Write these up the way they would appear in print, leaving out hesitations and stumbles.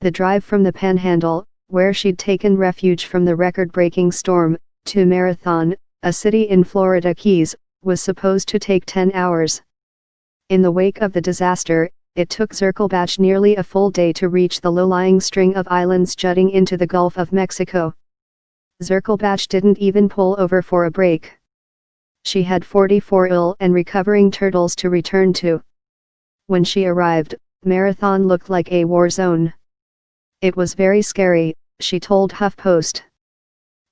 The drive from the Panhandle, where she'd taken refuge from the record-breaking storm, to Marathon, a city in Florida Keys, was supposed to take 10 hours. In the wake of the disaster, it took Zirkelbach nearly a full day to reach the low-lying string of islands jutting into the Gulf of Mexico. Zirkelbach didn't even pull over for a break. She had 44 ill and recovering turtles to return to. When she arrived, Marathon looked like a war zone. It was very scary, she told HuffPost.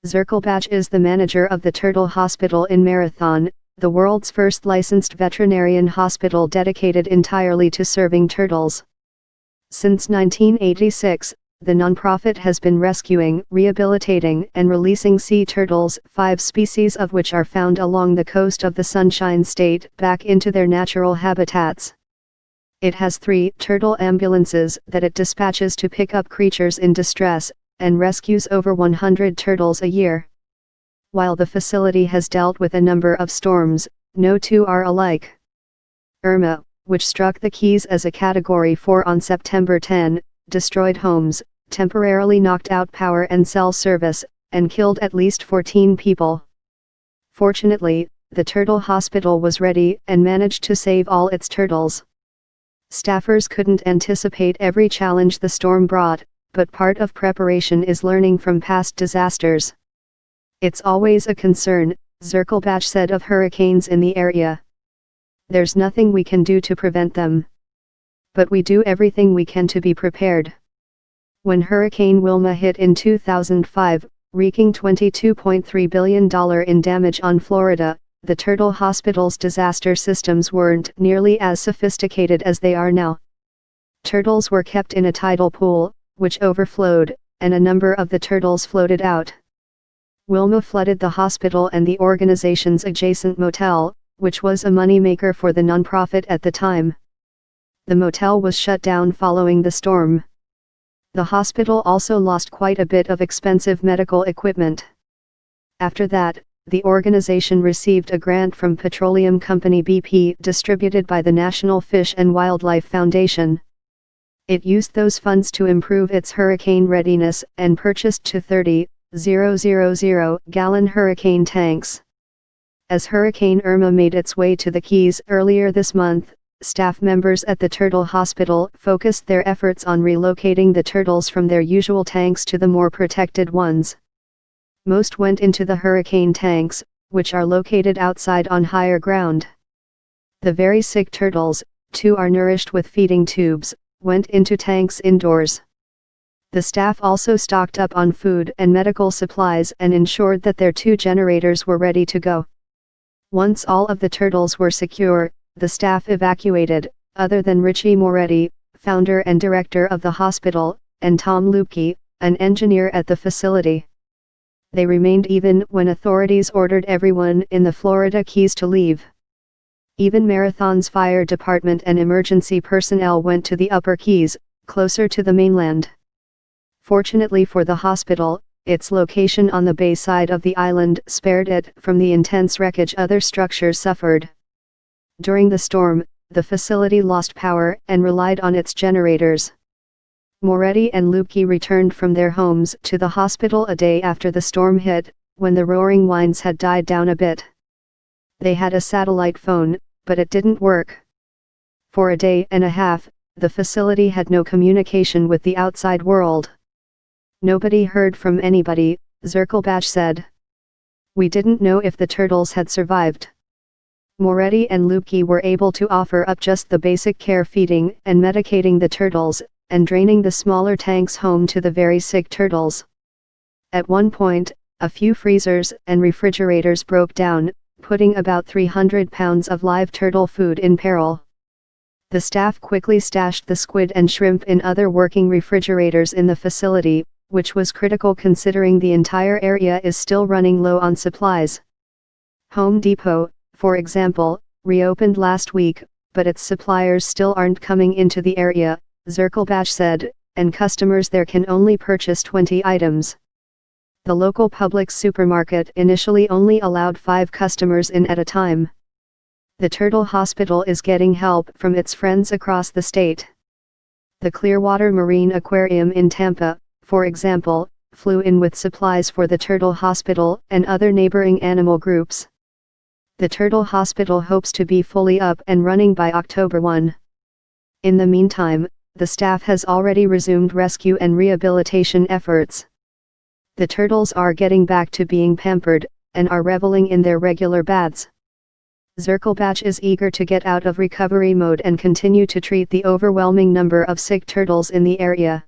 Zirkelbach is the manager of the Turtle Hospital in Marathon, the world's first licensed veterinarian hospital dedicated entirely to serving turtles. Since 1986, the nonprofit has been rescuing, rehabilitating and releasing sea turtles, 5 species of which are found along the coast of the Sunshine State, back into their natural habitats. It has 3 turtle ambulances that it dispatches to pick up creatures in distress, and rescues over 100 turtles a year. While the facility has dealt with a number of storms, no two are alike. Irma, which struck the Keys as a Category 4 on September 10, destroyed homes, temporarily knocked out power and cell service, and killed at least 14 people. Fortunately, the Turtle Hospital was ready and managed to save all its turtles. Staffers couldn't anticipate every challenge the storm brought, but part of preparation is learning from past disasters. It's always a concern, Zirkelbach said of hurricanes in the area. There's nothing we can do to prevent them. But we do everything we can to be prepared. When Hurricane Wilma hit in 2005, wreaking $22.3 billion in damage on Florida, the Turtle Hospital's disaster systems weren't nearly as sophisticated as they are now. Turtles were kept in a tidal pool, which overflowed, and a number of the turtles floated out. Wilma flooded the hospital and the organization's adjacent motel, which was a moneymaker for the nonprofit at the time. The motel was shut down following the storm. The hospital also lost quite a bit of expensive medical equipment. After that, the organization received a grant from petroleum company BP, distributed by the National Fish and Wildlife Foundation. It used those funds to improve its hurricane readiness and purchased 30,000-gallon hurricane tanks. As Hurricane Irma made its way to the Keys earlier this month, staff members at the Turtle Hospital focused their efforts on relocating the turtles from their usual tanks to the more protected ones. Most went into the hurricane tanks, which are located outside on higher ground. The very sick turtles, 2 are nourished with feeding tubes, went into tanks indoors. The staff also stocked up on food and medical supplies and ensured that their 2 generators were ready to go. Once all of the turtles were secure, the staff evacuated, other than Richie Moretti, founder and director of the hospital, and Tom Lupke, an engineer at the facility. They remained even when authorities ordered everyone in the Florida Keys to leave. Even Marathon's fire department and emergency personnel went to the Upper Keys, closer to the mainland. Fortunately for the hospital, its location on the bay side of the island spared it from the intense wreckage other structures suffered. During the storm, the facility lost power and relied on its generators. Moretti and Lupke returned from their homes to the hospital a day after the storm hit, when the roaring winds had died down a bit. They had a satellite phone, but it didn't work. For a day and a half, the facility had no communication with the outside world. Nobody heard from anybody, Zirkelbach said. We didn't know if the turtles had survived. Moretti and Lupke were able to offer up just the basic care, feeding and medicating the turtles, and draining the smaller tanks home to the very sick turtles. At one point, a few freezers and refrigerators broke down, putting about 300 pounds of live turtle food in peril. The staff quickly stashed the squid and shrimp in other working refrigerators in the facility, which was critical considering the entire area is still running low on supplies. Home Depot, for example, reopened last week, but its suppliers still aren't coming into the area, Zirkelbach said, and customers there can only purchase 20 items. The local Publix supermarket initially only allowed 5 customers in at a time. The Turtle Hospital is getting help from its friends across the state. The Clearwater Marine Aquarium in Tampa, for example, flew in with supplies for the Turtle Hospital and other neighboring animal groups. The Turtle Hospital hopes to be fully up and running by October 1. In the meantime, the staff has already resumed rescue and rehabilitation efforts. The turtles are getting back to being pampered, and are reveling in their regular baths. Zirkelbach is eager to get out of recovery mode and continue to treat the overwhelming number of sick turtles in the area.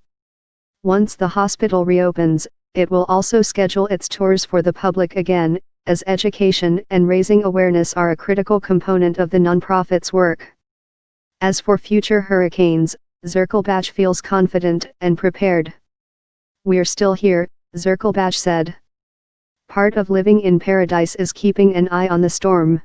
Once the hospital reopens, it will also schedule its tours for the public again, as education and raising awareness are a critical component of the nonprofit's work. As for future hurricanes, Zirkelbach feels confident and prepared. "We're still here," Zirkelbach said. "Part of living in paradise is keeping an eye on the storm.